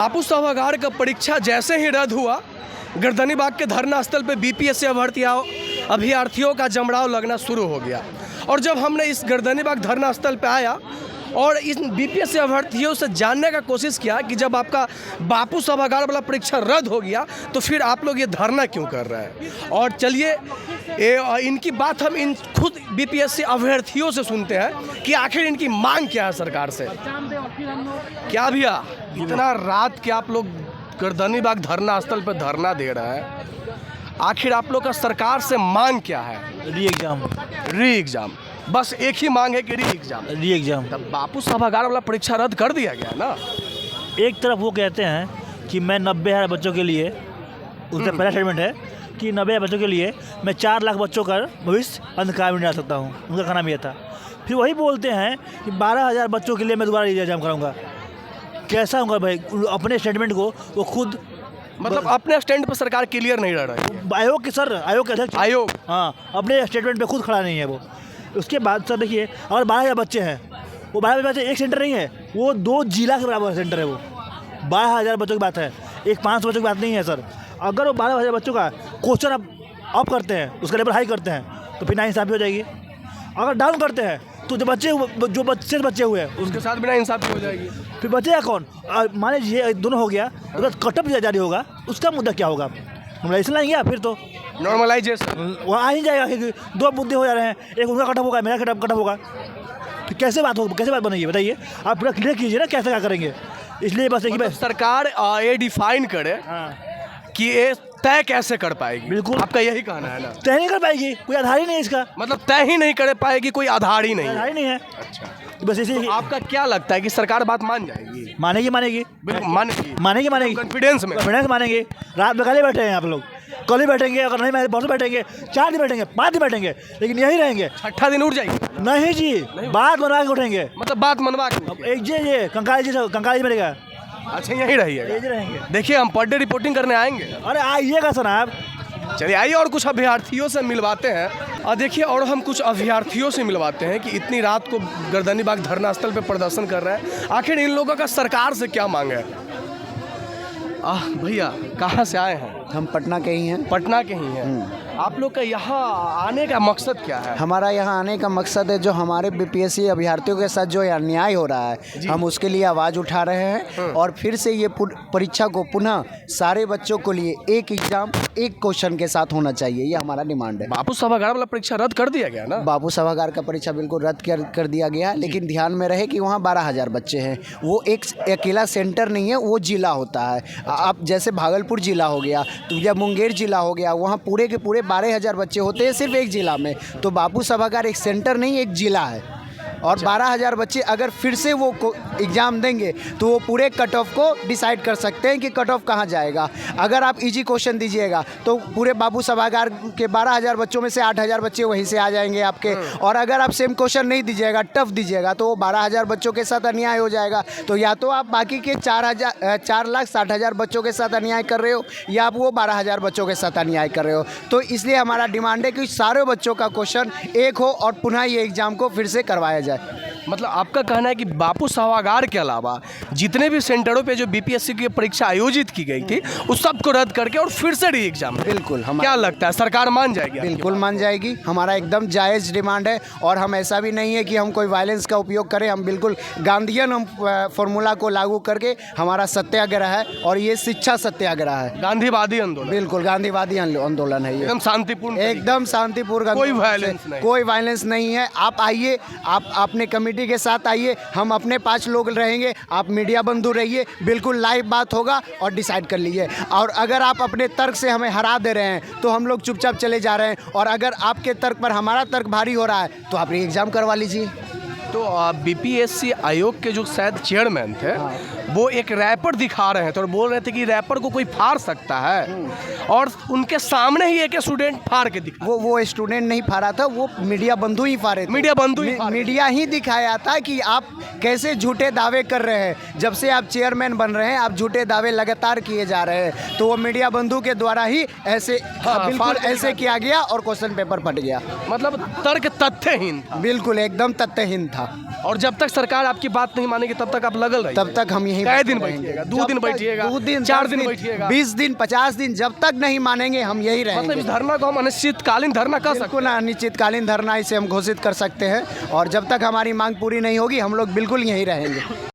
बापू सभागार का परीक्षा जैसे ही रद्द हुआ, गर्दनीबाग के धरना स्थल पे बीपीएससी अभ्यर्थियों का जमराव लगना शुरू हो गया। और जब हमने इस गर्दनीबाग धरना स्थल पे आया और इस बीपीएससी अभ्यर्थियों से जानने का कोशिश किया कि जब आपका बापू सभागार वाला परीक्षा रद्द हो गया तो फिर आप लोग ये धरना क्यों कर रहे हैं। और चलिए इनकी बात हम इन खुद बीपीएससी अभ्यर्थियों से सुनते हैं कि आखिर इनकी मांग क्या है सरकार से। क्या भैया, इतना रात के आप लोग गर्दनीबाग धरना स्थल पर धरना दे रहे हैं, आखिर आप लोग का सरकार से मांग क्या है? री एग्जाम, बस एक ही मांग है कि री एग्जाम। तब बापू सभागार वाला परीक्षा रद्द कर दिया गया ना। एक तरफ वो कहते हैं कि मैं 90,000 बच्चों के लिए, उसका पहला स्टेटमेंट है कि 90,000 बच्चों के लिए मैं 4 लाख बच्चों का भविष्य अंधकार में डाल सकता हूँ, उनका कहना भी था। फिर वही बोलते हैं कि 12,000 बच्चों के लिए मैं दोबारा री एग्जाम कराऊंगा। कैसा होगा भाई? अपने स्टेटमेंट को वो खुद, मतलब अपने स्टैंड पर सरकार क्लियर नहीं रह रही है। आयोग के अध्यक्ष, आयोग, हाँ, अपने स्टेटमेंट पे खुद खड़ा नहीं है वो। उसके बाद सर देखिए, अगर 12,000 बच्चे हैं, वो 12,000 बच्चे एक सेंटर नहीं है, वो 2 जिला के बराबर सेंटर है। वो 12,000 बच्चों की बात है, एक 500 बच्चों की बात नहीं है सर। अगर वो 12,000 बच्चों का क्वेश्चन अप करते हैं, उसका लेवल हाई करते हैं, तो फिर नाइंसाफ़ी हो जाएगी। अगर डाउन करते हैं तो जो बच्चे हुए हैं उसके साथ भी नाइंसाफ़ी हो जाएगी। फिर बचेगा कौन? मान लीजिए दोनों हो गया, अगर कटअप जारी होगा उसका मुद्दा क्या होगा? नॉर्मलाइजेशन लाएंगे या फिर तो नॉर्मलाइजेशन वहाँ आ ही जाएगा कि 2 मुद्दे हो जा रहे हैं, एक उनका कटअप होगा, मेरा कटअप होगा, तो कैसे बात होगी, कैसे बात बनेगी? बताइए, आप पूरा क्लियर कीजिए ना कैसे क्या करेंगे। इसलिए बस एक मतलब सरकार ये डिफाइन करे कि ये तय कैसे कर पाएगी। बिल्कुल, आपका यही कहना है ना? तय नहीं कर पाएगी, कोई आधार ही नहीं है इसका। मतलब तय ही नहीं कर पाएगी, कोई आधार ही नहीं है। आधार ही नहीं है। अच्छा, बस इसी तो आपका क्या लगता है कि सरकार बात मान जाएगी? मानेगी बिल्कुल मानेगी कॉन्फिडेंस में मानेंगे। रात में कल ही बैठे हैं आप लोग, कल ही बैठेंगे, अगर नहीं परसों बैठेंगे, 4 दिन बैठेंगे, 5 दिन बैठेंगे, लेकिन यही रहेंगे। 6ठा दिन उठ जाएगी? नहीं जी, बात बनवा के उठेंगे। मतलब बात मनवा के एक जी कंकाली जी मिलेगा। अच्छा, यही रहेंगे। देखिए, हम पर डे रिपोर्टिंग करने आएंगे। अरे आइएगा सर आप। चलिए आइए और कुछ अभ्यर्थियों से मिलवाते हैं। और देखिए, और हम कुछ अभ्यर्थियों से मिलवाते हैं कि इतनी रात को गर्दनीबाग धरना स्थल पे प्रदर्शन कर रहे हैं, आखिर इन लोगों का सरकार से क्या मांग है। भैया, कहाँ से आए हैं? हम पटना के ही हैं। पटना के ही हैं। आप लोग का यहाँ आने का मकसद क्या है? हमारा यहाँ आने का मकसद है जो हमारे बीपीएससी अभ्यर्थियों के साथ जो अन्याय हो रहा है, हम उसके लिए आवाज़ उठा रहे हैं। और फिर से ये परीक्षा को पुनः सारे बच्चों को लिए एक एग्जाम एक क्वेश्चन के साथ होना चाहिए, ये हमारा डिमांड है। बापू सभागार वाला परीक्षा रद्द कर दिया गया ना? बापू सभागार का परीक्षा बिल्कुल रद्द कर दिया गया, लेकिन ध्यान में रहे कि वहाँ 12,000 बच्चे हैं। वो एक अकेला सेंटर नहीं है, वो जिला होता है। आप जैसे भागलपुर जिला हो गया तो या मुंगेर जिला हो गया, वहाँ पूरे के पूरे 12,000 बच्चे होते हैं सिर्फ एक जिला में। तो बापू सभागार एक सेंटर नहीं, एक जिला है। और 12,000 बच्चे अगर फिर से वो एग्ज़ाम देंगे तो वो पूरे कट ऑफ को डिसाइड कर सकते हैं कि कट ऑफ कहाँ जाएगा। अगर आप इजी क्वेश्चन दीजिएगा तो पूरे बापू सभागार के 12,000 बच्चों में से 8,000 बच्चे वहीं से आ जाएंगे आपके। और अगर आप सेम क्वेश्चन नहीं दीजिएगा, टफ दीजिएगा, तो वो 12,000 बच्चों के साथ अन्याय हो जाएगा। तो या तो आप बाकी के 4,60,000 बच्चों के साथ अन्याय कर रहे हो, या आप वो 12,000 बच्चों के साथ अन्याय कर रहे हो। तो इसलिए हमारा डिमांड है कि सारे बच्चों का क्वेश्चन एक हो और पुनः ये एग्ज़ाम को फिर से करवाया जाए। मतलब आपका कहना है कि बापू सभागार के अलावा जितने भी सेंटरों पे जो बीपीएससी की परीक्षा आयोजित की गई थी उस सब को रद्द करके और फिर से री एग्जाम। बिल्कुल, हम क्या लगता है सरकार मान जाएगी? बिल्कुल मान जाएगी। हमारा एकदम जायज़ डिमांड है। और हम ऐसा भी नहीं है कि हम कोई वायलेंस का उपयोग करें। हम बिल्कुल गांधीयन फॉर्मूला को लागू करके हमारा सत्याग्रह है, और ये शिक्षा सत्याग्रह है, गांधीवादी आंदोलन। बिल्कुल गांधीवादी आंदोलन है ये, एकदम शांतिपूर्ण, एकदम शांतिपूर्ण, कोई वायलेंस नहीं है। आप आइए, आप अपने कमेटी के साथ आइए, हम अपने 5 लोग रहेंगे, आप मीडिया बंधु रहिए, बिल्कुल लाइव बात होगा और डिसाइड कर लीजिए। और अगर आप अपने तर्क से हमें हरा दे रहे हैं तो हम लोग चुपचाप चले जा रहे हैं, और अगर आपके तर्क पर हमारा तर्क भारी हो रहा है तो आप री एग्ज़ाम करवा लीजिए। तो बीपीएससी आयोग के जो शायद चेयरमैन थे, वो एक रैपर दिखा रहे हैं तो बोल रहे थे कि रैपर को कोई फाड़ सकता है, और उनके सामने ही एक स्टूडेंट फाड़ के दिखा। वो स्टूडेंट नहीं फाड़ा था, वो मीडिया बंधु ही फाड़े थे। मीडिया ही दिखाया था कि आप कैसे झूठे दावे कर रहे हैं। जब से आप चेयरमैन बन रहे हैं, आप झूठे दावे लगातार किए जा रहे हैं। तो वो मीडिया बंधु के द्वारा ही ऐसे बिल्कुल ऐसे किया गया और क्वेश्चन पेपर फट गया। मतलब तर्क तथ्यहीन था। बिल्कुल एकदम तथ्यहीन था। और जब तक सरकार आपकी बात नहीं मानेगी तब तक आप लगल रहिए। तब तक हम यही यहीं कै दिन रहेंगे। बैठिएगा? 2 जब दिन तक- बैठिएगा? 2 दिन 4 10 दिन बैठिएगा? 20 दिन 50 दिन जब तक नहीं मानेंगे हम यही मतलब रहेंगे। इस धरना को हम अनिश्चितकालीन धरना कह सकते बिल्कुल अनिश्चितकालीन धरना इसे हम घोषित कर सकते हैं और जब तक हमारी मांग पूरी नहीं होगी हम लोग बिल्कुल यहीं रहेंगे।